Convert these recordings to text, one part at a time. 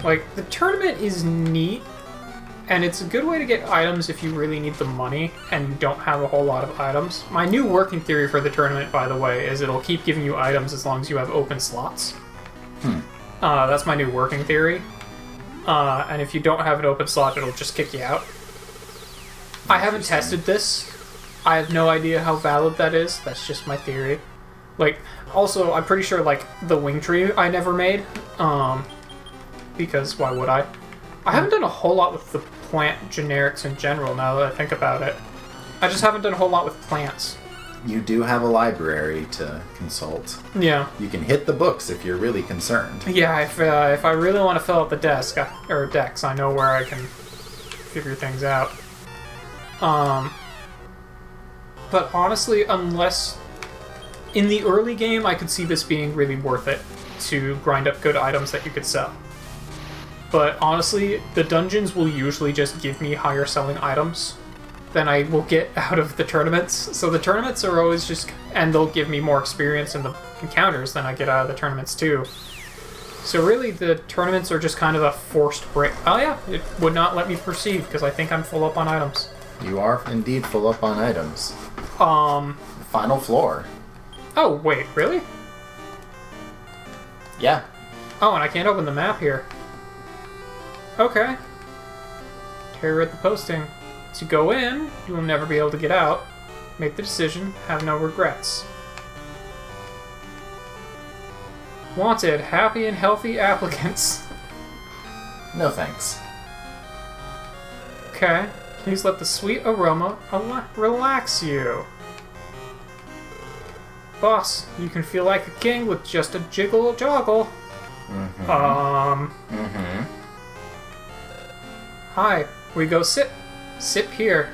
Like, the tournament is neat, and it's a good way to get items if you really need the money and you don't have a whole lot of items. My new working theory for the tournament, by the way, is it'll keep giving you items as long as you have open slots. That's my new working theory. And if you don't have an open slot, it'll just kick you out. I haven't tested this. I have no idea how valid that is. That's just my theory. Like, also, I'm pretty sure, like, the wing tree I never made. Because why would I? I haven't done a whole lot with the plant generics in general, now that I think about it. I just haven't done a whole lot with plants. You do have a library to consult. Yeah. You can hit the books if you're really concerned. Yeah, if I really want to fill out the decks, I know where I can figure things out. But honestly, unless... In the early game, I could see this being really worth it to grind up good items that you could sell. But honestly, the dungeons will usually just give me higher selling items than I will get out of the tournaments. So the tournaments are always just... And they'll give me more experience in the encounters than I get out of the tournaments too. So really, the tournaments are just kind of a forced break. Oh yeah, it would not let me proceed because I think I'm full up on items. You are indeed full up on items. Final floor. Oh, wait, really? Yeah. Oh, and I can't open the map here. Okay. Terror at the posting. To go in, you will never be able to get out. Make the decision, have no regrets. Wanted, happy and healthy applicants. No thanks. Okay. Please let the sweet aroma relax you. Boss, you can feel like a king with just a jiggle-joggle. Hi, we go sip. Sip here.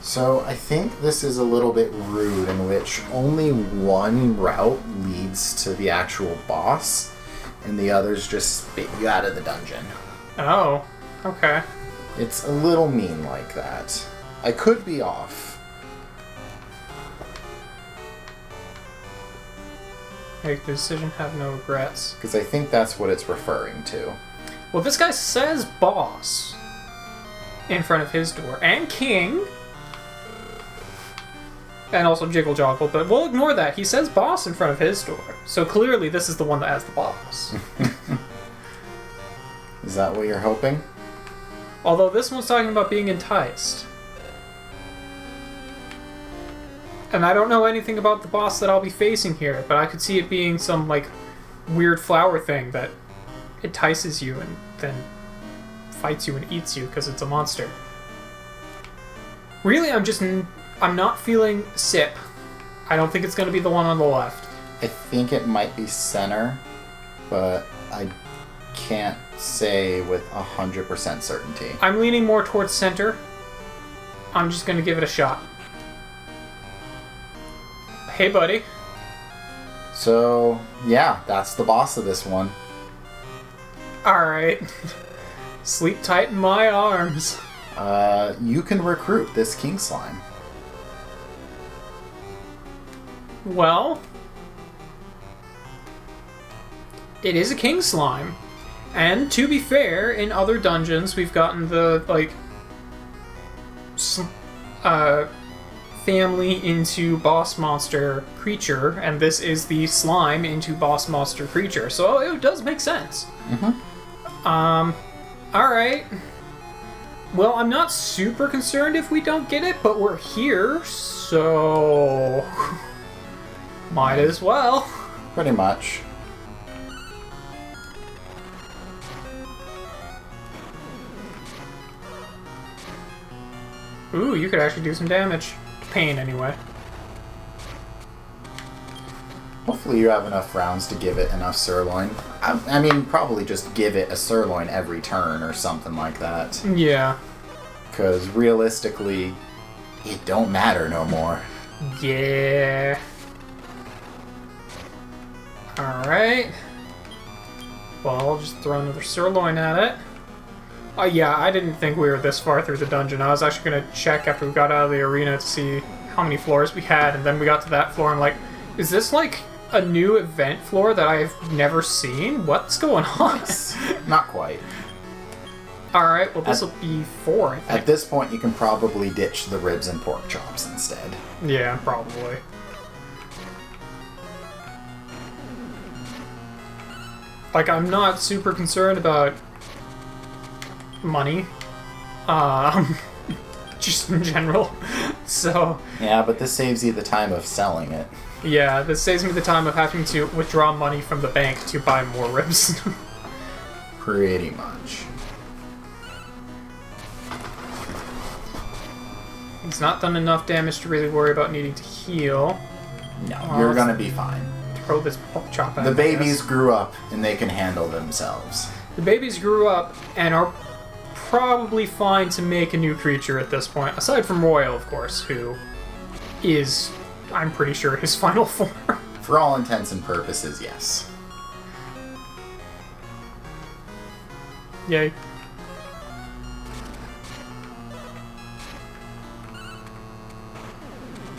So I think this is a little bit rude in which only one route leads to the actual boss, and the others just spit you out of the dungeon. Oh, okay. It's a little mean like that. I could be off. Make the decision, have no regrets. Because I think that's what it's referring to. Well, this guy says boss in front of his door. And king. And also jiggle joggle, but we'll ignore that. He says boss in front of his door. So clearly this is the one that has the boss. Is that what you're hoping? Although this one's talking about being enticed. And I don't know anything about the boss that I'll be facing here, but I could see it being some, like, weird flower thing that entices you and then fights you and eats you because it's a monster. Really, I'm not feeling sip. I don't think it's going to be the one on the left. I think it might be center, but I can't say with 100% certainty. I'm leaning more towards center. I'm just going to give it a shot. Hey, buddy. So, yeah, that's the boss of this one. Alright. Sleep tight in my arms. You can recruit this king slime. Well, it is a king slime. And to be fair, in other dungeons, we've gotten the, like, family into boss monster creature, and this is the slime into boss monster creature. So it does make sense. Alright. Well, I'm not super concerned if we don't get it, but we're here, so... might as well. Pretty much. Ooh, you could actually do some damage. Pain, anyway. Hopefully you have enough rounds to give it enough sirloin. I mean, probably just give it a sirloin every turn or something like that. Yeah. Because realistically, it don't matter no more. Yeah. Alright. Well, I'll just throw another sirloin at it. Yeah, I didn't think we were this far through the dungeon. I was actually going to check after we got out of the arena to see how many floors we had, and then we got to that floor. I'm like, is this like a new event floor that I've never seen? What's going on? Not quite. Alright, well this will be 4, I think. At this point, you can probably ditch the ribs and pork chops instead. Yeah, probably. Like, I'm not super concerned about money. Just in general. So... Yeah, but this saves you the time of selling it. Yeah, this saves me the time of having to withdraw money from the bank to buy more ribs. Pretty much. He's not done enough damage to really worry about needing to heal. No, you're gonna be fine. Throw this pork chop at The him, babies grew up and they can handle themselves. The babies grew up and are probably fine to make a new creature at this point, aside from Royal, of course, who is, I'm pretty sure, his final form. For all intents and purposes, yes. Yay.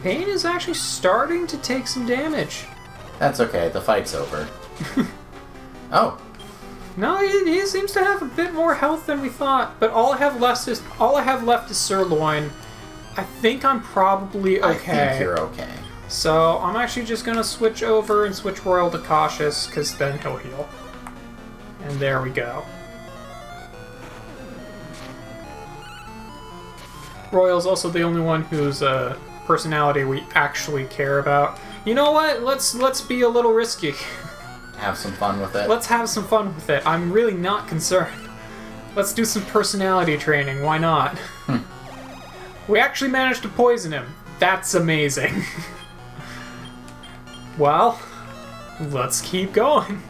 Pain is actually starting to take some damage. That's okay, the fight's over. Oh. No, he seems to have a bit more health than we thought, but all I have left is sirloin. I think I'm probably okay. I think you're okay. So I'm actually just gonna switch over and switch Royal to Cautious, because then he'll heal. And there we go. Royal's also the only one whose personality we actually care about. You know what? Let's be a little risky. Have some fun with it. Let's have some fun with it. I'm really not concerned. Let's do some personality training. Why not? We actually managed to poison him. That's amazing. Well, let's keep going.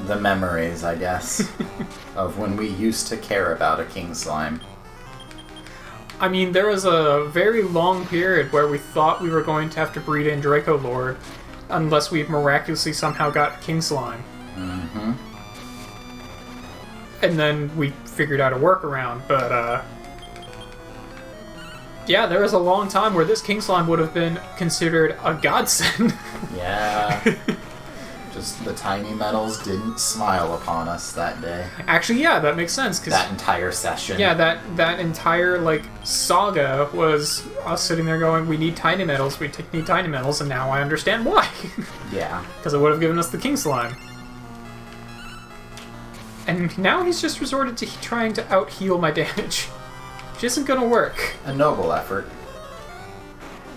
The memories, I guess, of when we used to care about a king slime. I mean, there was a very long period where we thought we were going to have to breed in Draco Lord unless we miraculously somehow got King Slime. Mm-hmm. And then we figured out a workaround, but, yeah, there was a long time where this King Slime would have been considered a godsend. Yeah. Just the tiny metals didn't smile upon us that day. Actually, yeah, that makes sense. That entire session. Yeah, that entire, like, saga was us sitting there going, we need tiny metals, need tiny metals, and now I understand why. Yeah. Because it would have given us the King Slime. And now he's just resorted to trying to out-heal my damage. Which isn't gonna work. A noble effort.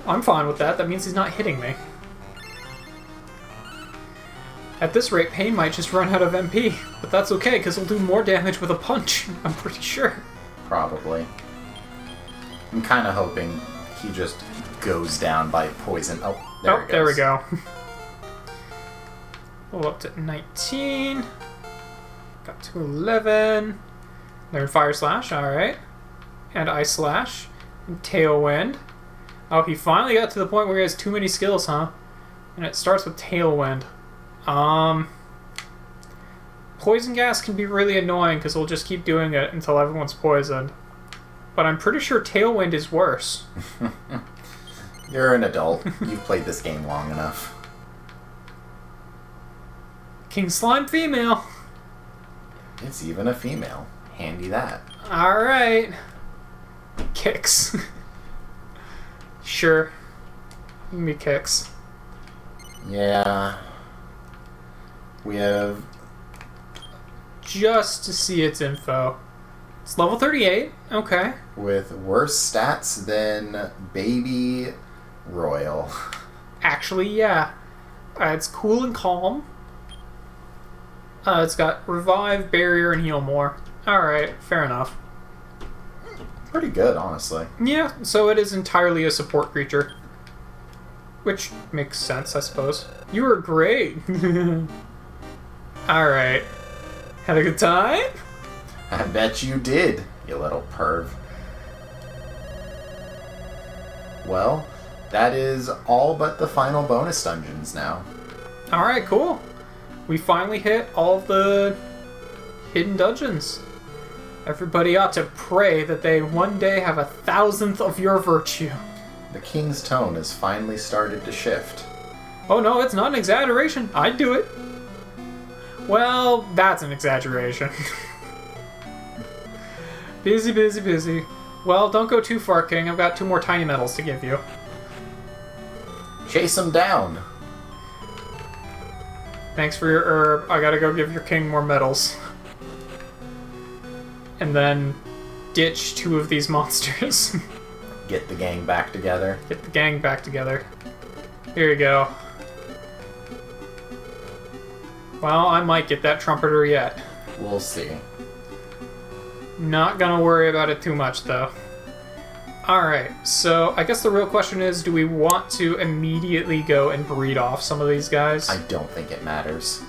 I'm fine with that, that means he's not hitting me. At this rate, Pain might just run out of MP, but that's okay, because he'll do more damage with a punch, I'm pretty sure. Probably. I'm kind of hoping he just goes down by poison. Oh, there it goes. There we go. Well, up to 19. Got to 11. Learn Fire Slash, alright. And Ice Slash. And Tailwind. Oh, he finally got to the point where he has too many skills, huh? And it starts with Tailwind. Poison gas can be really annoying because we'll just keep doing it until everyone's poisoned. But I'm pretty sure Tailwind is worse. You're an adult. You've played this game long enough. King Slime female. It's even a female. Handy that. Alright. Kicks. Sure. Give me kicks. Yeah. We have... Just to see its info. It's level 38. Okay. With worse stats than Baby Royal. Actually, yeah. It's cool and calm. It's got Revive, Barrier, and Heal More. Alright, fair enough. Pretty good, honestly. Yeah, so it is entirely a support creature. Which makes sense, I suppose. You were great! Alright. Had a good time? I bet you did, you little perv. Well, that is all but the final bonus dungeons now. Alright, cool. We finally hit all of the hidden dungeons. Everybody ought to pray that they one day have 1,000th of your virtue. The king's tone has finally started to shift. Oh no, it's not an exaggeration. I'd do it. Well, that's an exaggeration. Busy, busy, busy. Well, don't go too far, King. I've got 2 more tiny medals to give you. Chase him down. Thanks for your herb. I gotta go give your king more medals. And then ditch 2 of these monsters. Get the gang back together. Get the gang back together. Here you go. Well, I might get that trumpeter yet. We'll see. Not gonna worry about it too much, though. Alright, so I guess the real question is, do we want to immediately go and breed off some of these guys? I don't think it matters.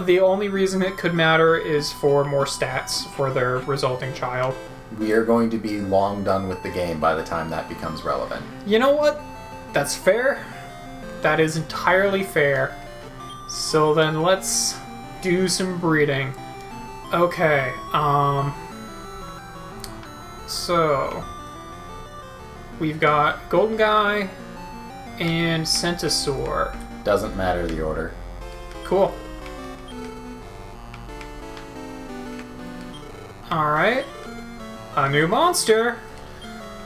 The only reason it could matter is for more stats for their resulting child. We are going to be long done with the game by the time that becomes relevant. You know what? That's fair. That is entirely fair. So then let's do some breeding. Okay, so we've got Golden Guy and Centasaur. Doesn't matter the order. Cool. Alright. A new monster.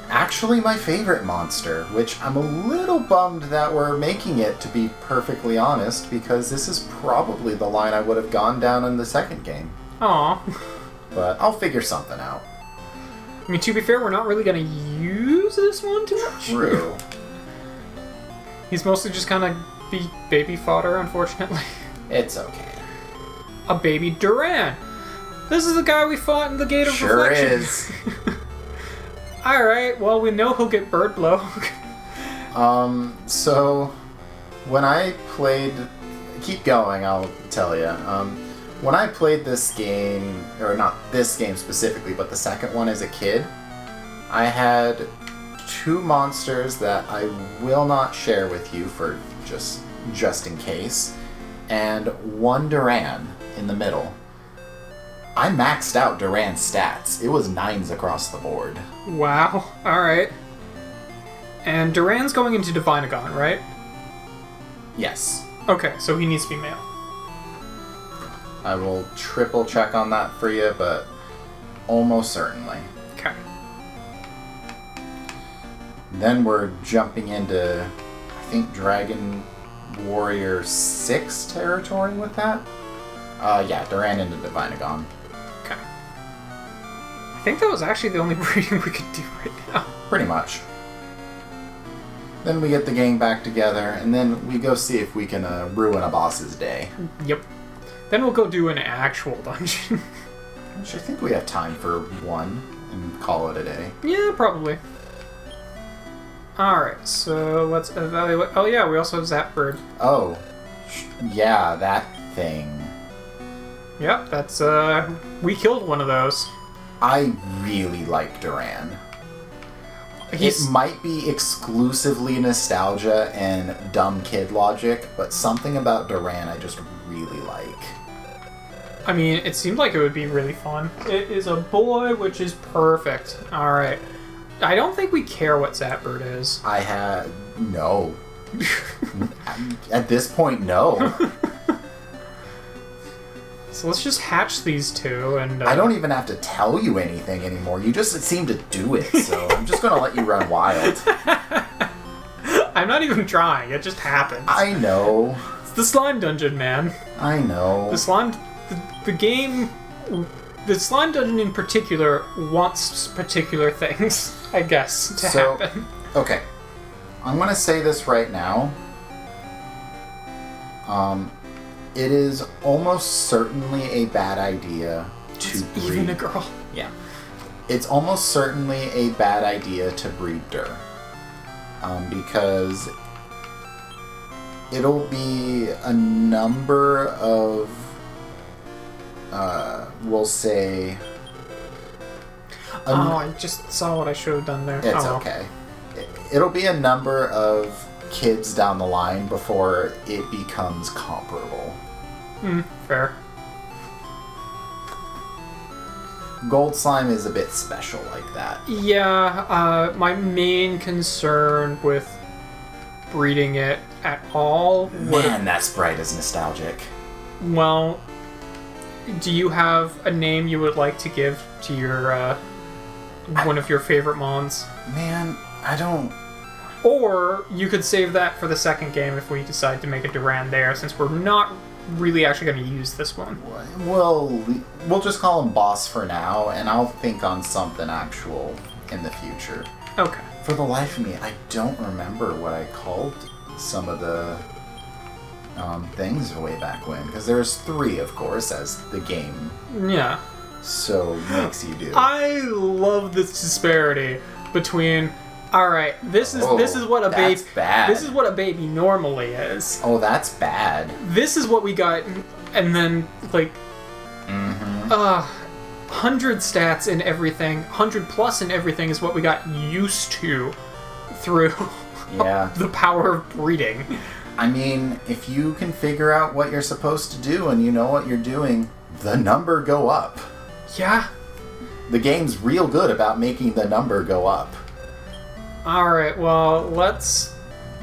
Actually my favorite monster, which I'm a little bummed that we're making it, to be perfectly honest, because this is probably the line I would have gone down in the second game. Aw. But I'll figure something out. I mean, to be fair, we're not really going to use this one too much. True. He's mostly just kind of baby fodder, unfortunately. It's okay. A baby Duran. This is the guy we fought in the Gate of Sure Reflection. is. Alright, well, we know he'll get bird blow. So when I played... Keep going, I'll tell you. When I played this game, or not this game specifically, but the second one as a kid, I had 2 monsters that I will not share with you for just in case, and 1 Duran in the middle. I maxed out Duran's stats. It was 9s across the board. Wow, alright. And Duran's going into Divinagon, right? Yes. Okay, so he needs to be male. I will triple check on that for you, but almost certainly. Okay. Then we're jumping into, I think, Dragon Warrior 6 territory with that. Yeah, Duran into Divinagon. Okay. I think that was actually the only breeding we could do right now. Pretty much. Then we get the gang back together, and then we go see if we can ruin a boss's day. Yep. Then we'll go do an actual dungeon. Which I think we have time for 1 and call it a day. Yeah, probably. Alright, so let's evaluate... Oh yeah, we also have Zapbird. Oh. Yeah, that thing. Yep, that's, we killed one of those. I really like Duran. It might be exclusively nostalgia and dumb kid logic, but something about Duran I just really like. I mean, it seemed like it would be really fun. It is a boy, which is perfect. Alright. I don't think we care what Zapbird is. No. At this point, no. So let's just hatch these 2 and... I don't even have to tell you anything anymore. You just seem to do it, so I'm just gonna let you run wild. I'm not even trying, it just happens. I know. It's the slime dungeon, man. I know. The slime... The game... The slime dungeon in particular wants particular things, I guess, to happen. Okay. I'm gonna say this right now. It is almost certainly a bad idea to breed... Even a girl. Yeah. It's almost certainly a bad idea to breed Dur. Because it'll be a number of... we'll say... I just saw what I should have done there. It's okay. It'll be a number of kids down the line before it becomes comparable. Fair. Gold Slime is a bit special like that. Yeah, my main concern with breeding it at all Man, that sprite is nostalgic. Well, do you have a name you would like to give to your one of your favorite mons? Man, I don't... Or you could save that for the second game if we decide to make a Durand there, since we're not really actually going to use this one. We'll just call him Boss for now, and I'll think on something actual in the future. Okay. For the life of me, I don't remember what I called some of the things way back when, because there's 3, of course, as the game Yeah. so makes you do. I love this disparity between... Alright, this is what a baby... That's bad. This is what a baby normally is. Oh, that's bad. This is what we got, and then, like... 100 stats in everything, 100 plus in everything is what we got used to through Yeah. the power of breeding. I mean, if you can figure out what you're supposed to do and you know what you're doing, the number go up. Yeah. The game's real good about making the number go up. Alright, well, let's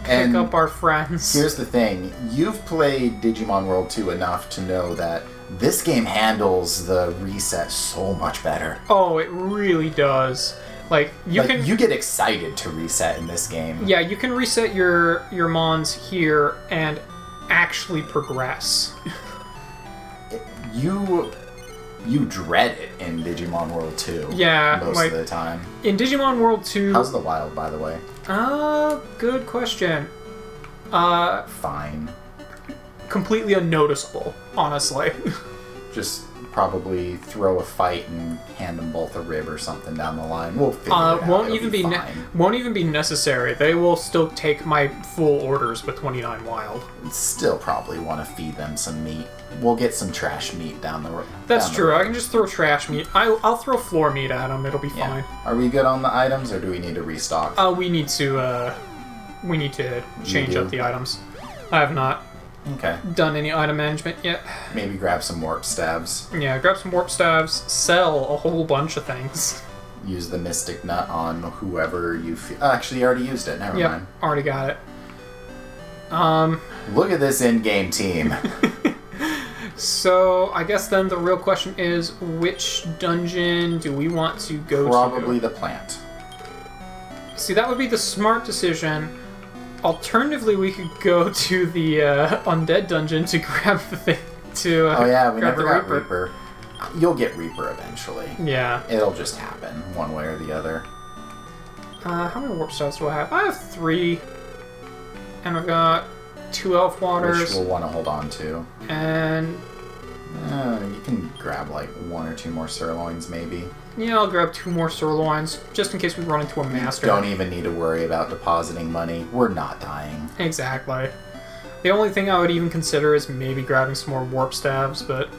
pick up our friends. Here's the thing. You've played Digimon World 2 enough to know that this game handles the reset so much better. Oh, it really does. Like, you get excited to reset in this game. Yeah, you can reset your mons here and actually progress. You dread it in Digimon World 2. Yeah, most of the time. In Digimon World 2... How's the wild, by the way? Good question. Fine. Completely unnoticeable, honestly. Just probably throw a fight and hand them both a rib or something down the line. We'll figure it out. Won't even be necessary. They will still take my full orders with 29 wild. Still probably want to feed them some meat. We'll get some trash meat down the road. That's true. I can just throw trash meat. I'll throw floor meat at them. It'll be fine. Are we good on the items, or do we need to restock? We need to change up the items. I have not done any item management yet. Maybe grab some warp stabs. Yeah, grab some warp stabs. Sell a whole bunch of things. Use the mystic nut on whoever you feel. Actually, you already used it. Never mind. Already got it. Look at this in-game team. So, I guess then the real question is, which dungeon do we want to go to? Probably the plant. See, that would be the smart decision. Alternatively, we could go to the undead dungeon to grab the thing to we never got Reaper. You'll get Reaper eventually. Yeah. It'll just happen, one way or the other. How many warp stars do I have? I have 3. And I've got 2 elf waters. Which we'll want to hold on to. And... you can grab like 1 or 2 more sirloins, maybe. Yeah, I'll grab 2 more sirloins, just in case we run into a master. Don't even need to worry about depositing money. We're not dying. Exactly. The only thing I would even consider is maybe grabbing some more warp stabs, but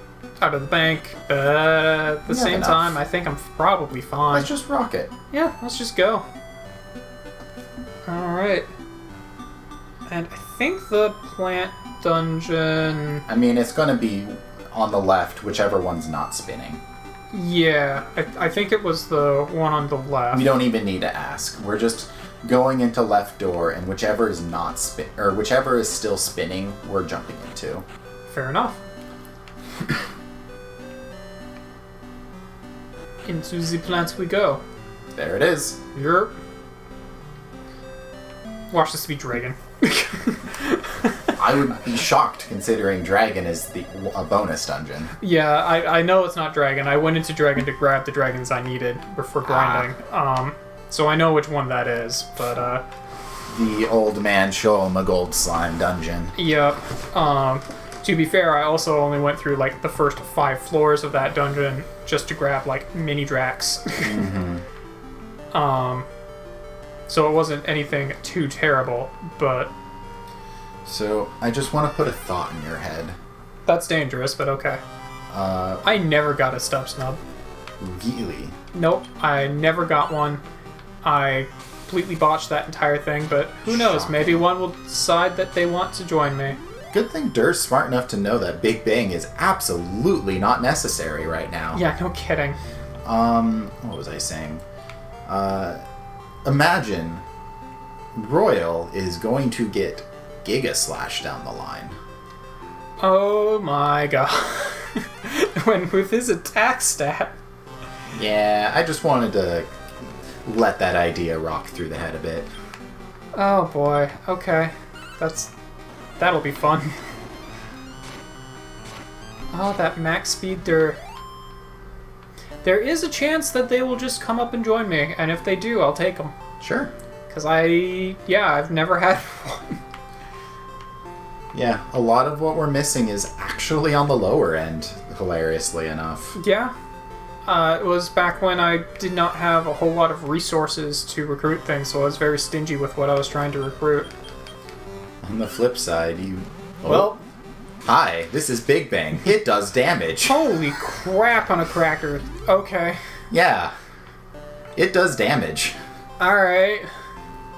out of the bank. At the same time, I think I'm probably fine. Let's just rock it. Yeah, let's just go. Alright. And I think the plant dungeon... I mean, it's going to be on the left, whichever one's not spinning. Yeah, I think it was the one on the left. We don't even need to ask. We're just going into left door, and whichever is not whichever is still spinning, we're jumping into. Fair enough. Into the plant we go. There it is. Yerp. Watch this be dragon. I would be shocked considering Dragon is a bonus dungeon. Yeah, I know it's not Dragon. I went into Dragon to grab the dragons I needed for grinding. So I know which one that is, but the old man show him a gold slime dungeon. Yep. To be fair, I also only went through like the first 5 floors of that dungeon just to grab like mini Drax. So it wasn't anything too terrible, but... So, I just want to put a thought in your head. That's dangerous, but okay. I never got a stub snub. Really? Nope, I never got one. I completely botched that entire thing, but who knows, maybe one will decide that they want to join me. Good thing Dur's smart enough to know that Big Bang is absolutely not necessary right now. Yeah, no kidding. What was I saying? Imagine Royal is going to get Giga Slash down the line. Oh my god. When with his attack stat. Yeah, I just wanted to let that idea rock through the head a bit. Oh boy, okay. That'll be fun. Oh, that max speed Dur. There is a chance that they will just come up and join me, and if they do, I'll take them. Sure. Because I've never had one. Yeah, a lot of what we're missing is actually on the lower end, hilariously enough. Yeah. It was back when I did not have a whole lot of resources to recruit things, so I was very stingy with what I was trying to recruit. On the flip side, Well... Hi, this is Big Bang. It does damage. Holy crap on a cracker. Okay. Yeah. It does damage. Alright.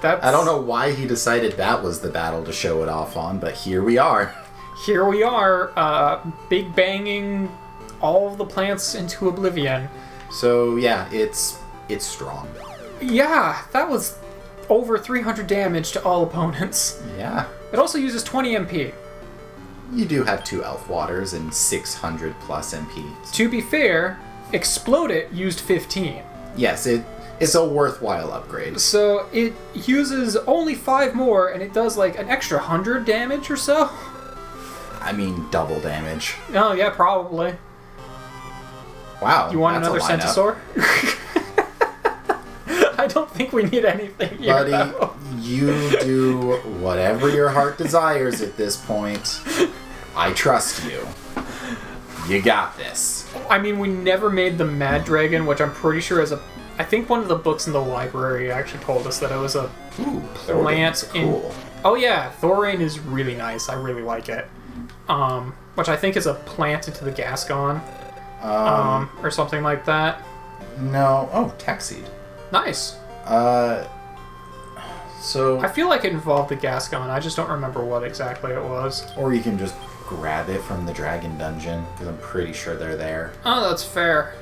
I don't know why he decided that was the battle to show it off on, but here we are. Here we are, big banging all of the plants into oblivion. So yeah, it's strong. Yeah, that was over 300 damage to all opponents. Yeah. It also uses 20 MP. You do have 2 Elf Waters and 600 plus MP. To be fair, Explode It used 15. Yes, it's a worthwhile upgrade. So it uses only 5 more, and it does like an extra 100 damage or so. I mean, double damage. Oh yeah, probably. Wow. You want that's another Centasaur? I don't think we need anything here, buddy, though. You do whatever your heart desires at this point. I trust you. You got this. I mean, we never made the Mad Dragon, which I'm pretty sure is I think one of the books in the library actually told us that it was a plant in... Cool. Oh yeah, Thorain is really nice. I really like it. Which I think is a plant into the Gascon. Or something like that. No. Oh, Taxied. Nice. So... I feel like it involved the Gascon. I just don't remember what exactly it was. Or you can just grab it from the Dragon Dungeon, because I'm pretty sure they're there. Oh, that's fair.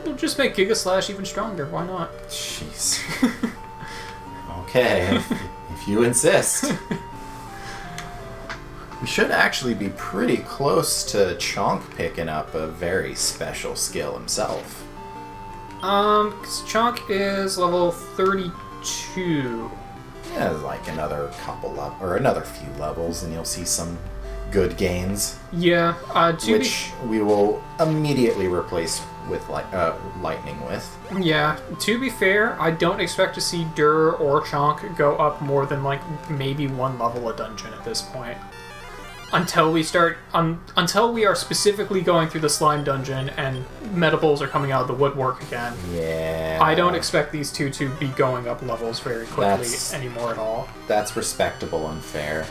We'll just make Giga Slash even stronger. Why not? Jeez. Okay, if you insist. We should actually be pretty close to Chonk picking up a very special skill himself. Because Chonk is level 32. Yeah, like another another few levels, and you'll see some good gains. Yeah, which we will immediately replace with lightning with. Yeah, to be fair, I don't expect to see Dur or Chonk go up more than like maybe 1 level a dungeon at this point. Until we are specifically going through the slime dungeon and Metables are coming out of the woodwork again. Yeah. I don't expect these two to be going up levels very quickly anymore at all. That's respectable and fair.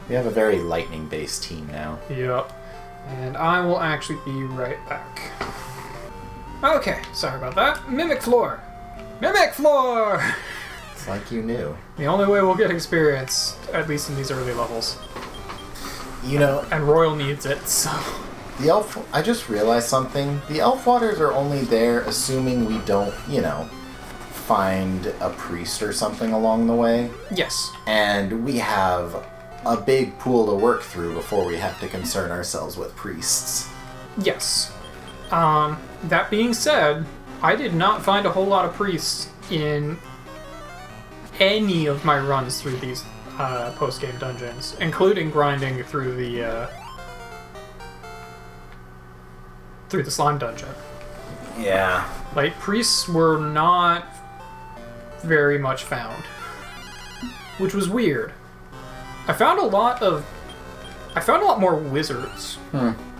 We have a very lightning-based team now. Yep. And I will actually be right back. Okay, sorry about that. Mimic Floor! Mimic Floor! It's like you knew. The only way we'll get experience, at least in these early levels. You know... And Royal needs it, so... I just realized something. The Elf Waters are only there assuming we don't, find a priest or something along the way. Yes. And we have a big pool to work through before we have to concern ourselves with priests. Yes. That being said, I did not find a whole lot of priests in any of my runs through these post-game dungeons, including grinding through the slime dungeon. Yeah. Like, priests were not very much found, which was weird. I found a lot more wizards,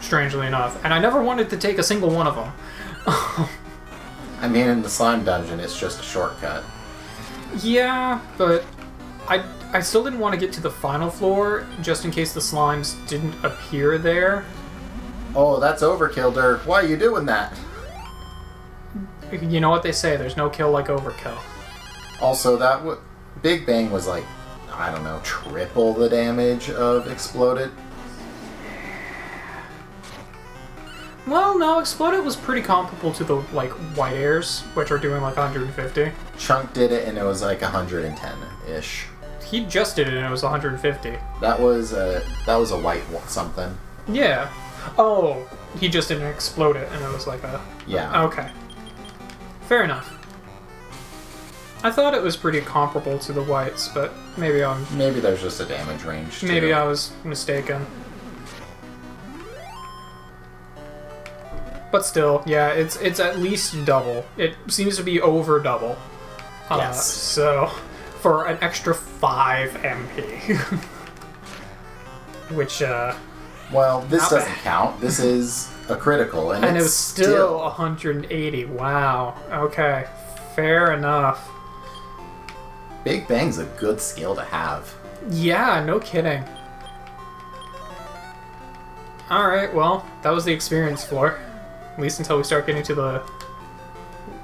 strangely enough, and I never wanted to take a single one of them. I mean, in the slime dungeon, it's just a shortcut. Yeah, but I still didn't want to get to the final floor, just in case the slimes didn't appear there. Oh, that's overkill, Dirk. Why are you doing that? You know what they say, there's no kill like overkill. Also, Big Bang was like, I don't know, triple the damage of Exploded. Well, no, Exploded was pretty comparable to the, like, White Airs, which are doing, like, 150. Chunk did it, and it was like 110-ish. He just did it, and it was 150. That was a white something. Yeah. Oh, he just didn't explode it, and it was like a... Yeah. Okay. Fair enough. I thought it was pretty comparable to the Whites, but maybe Maybe there's just a damage range, too. Maybe I was mistaken. But still, yeah, it's at least double. It seems to be over double. Yes. So, for an extra 5 MP. Which, Well, this not doesn't bad. count. This is a critical, and it it's was still 180. Wow. Okay. Fair enough. Big Bang's a good skill to have. Yeah, no kidding. Alright, well, that was the experience floor. At least until we start getting to the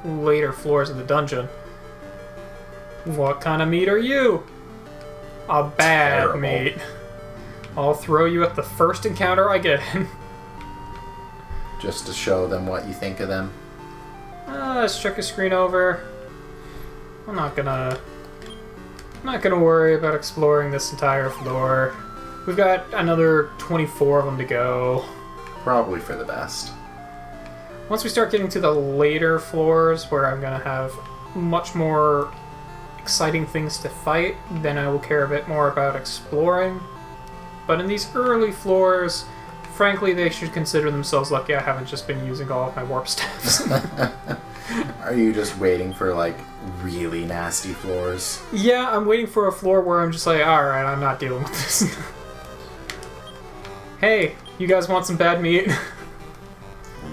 later floors of the dungeon. What kind of meat are you? A bad Terrible. meat. I'll throw you at the first encounter I get in. Just to show them what you think of them. Let's check the screen over. I'm not gonna worry about exploring this entire floor. We've got another 24 of them to go. Probably for the best. Once we start getting to the later floors, where I'm gonna have much more exciting things to fight, then I will care a bit more about exploring. But in these early floors, frankly, they should consider themselves lucky I haven't just been using all of my warp staffs. Are you just waiting for, like, really nasty floors? Yeah, I'm waiting for a floor where I'm just like, alright, I'm not dealing with this. Hey, you guys want some bad meat?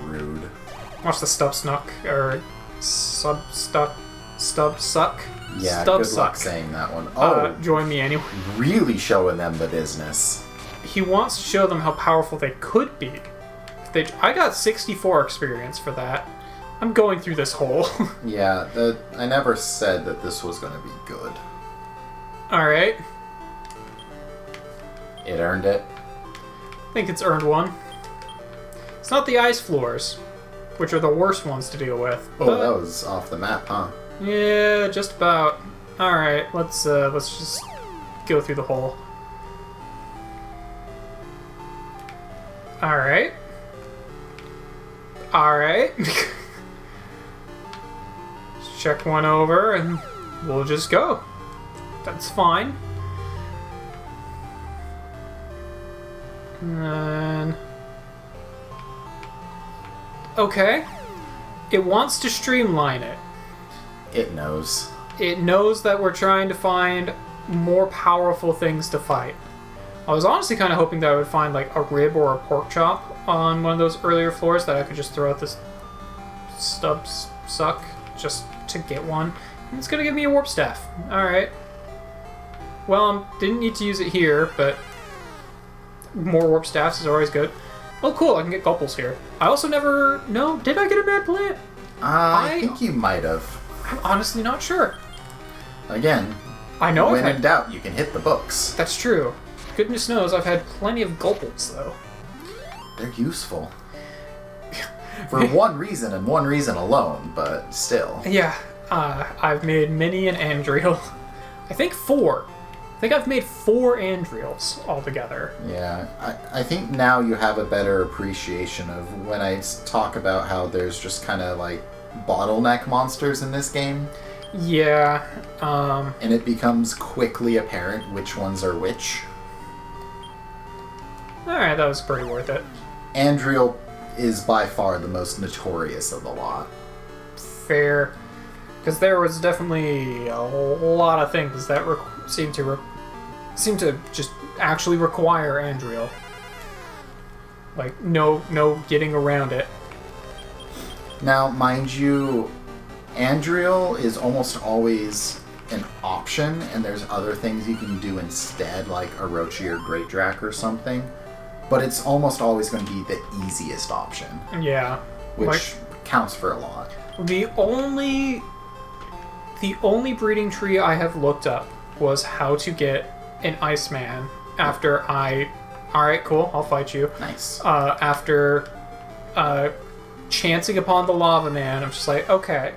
Rude. Watch the stub snuck, or stub suck? Yeah, stub good luck suck. saying that one. Oh, Join me anyway. really showing them the business. He wants to show them how powerful they could be. I got 64 experience for that. I'm going through this hole. Yeah, I never said that this was going to be good. Alright. It earned it. I think it's earned one. It's not the ice floors, which are the worst ones to deal with. Oh, but, that was off the map, huh? yeah, just about. Alright, let's just go through the hole. Alright. Alright. Check one over and we'll just go. That's fine. And then... okay. It wants to streamline it. It knows. It knows that we're trying to find more powerful things to fight. I was honestly kind of hoping that I would find like a rib or a pork chop on one of those earlier floors that I could just throw at this stub suck just to get one. And it's gonna give me a warp staff. Alright. Well, didn't need to use it here, but more warp staffs is always good. Oh cool, I can get gulples here. I also never... no, did I get a bad plant? I think you might have. I'm honestly not sure. Again, I know when I've had... in doubt, you can hit the books. That's true. Goodness knows I've had plenty of gulples, though. They're useful. For one reason and one reason alone, but still. Yeah, I've made many an Andriel. I think 4. I think I've made 4 Andriels altogether. Yeah, I think now you have a better appreciation of when I talk about how there's just kind of like bottleneck monsters in this game. Yeah, And it becomes quickly apparent which ones are which. alright, that was pretty worth it. Andriel is by far the most notorious of the lot. Fair. Because there was definitely a lot of things that seem to just actually require Andriel. Like, no getting around it. Now, mind you, Andriel is almost always an option, and there's other things you can do instead, like Orochi or Great Drac or something. But it's almost always going to be the easiest option, Yeah. which counts for a lot. The only breeding tree I have looked up was how to get an Iceman after I... alright, cool, I'll fight you. Nice. After chancing upon the lava man. I'm just like, okay.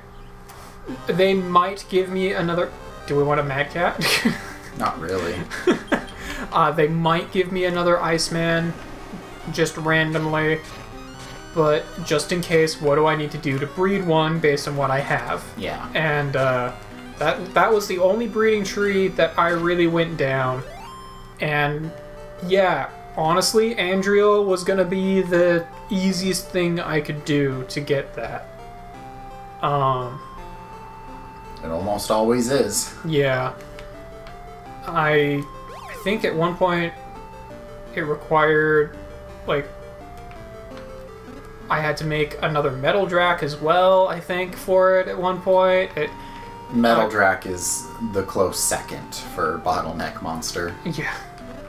They might give me another... Do we want a Mad Cat? Not really. They might give me another Iceman, just randomly. But just in case, what do I need to do to breed one based on what I have? Yeah. And that was the only breeding tree that I really went down. And yeah, honestly, Andriel was gonna be the easiest thing I could do to get that. It almost always is. Yeah. I think at one point it required, like, I had to make another Metal Drac as well, I think, for it at one point. Metal Drac is the close second for Bottleneck Monster. Yeah.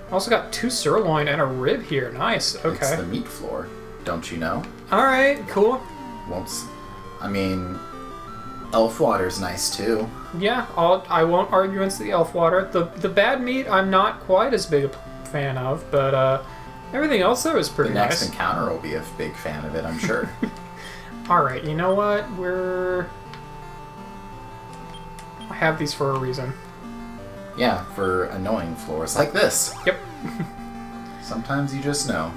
I also got 2 sirloin and a rib here. Nice. Okay. It's the meat floor, don't you know? Alright, cool. I mean, elf water's nice too. Yeah, I won't argue against the elf water. The bad meat I'm not quite as big a fan of, but everything else though is pretty nice. The next encounter will be a big fan of it, I'm sure. Alright, you know what? I have these for a reason. Yeah, for annoying floors like this. Yep. Sometimes you just know.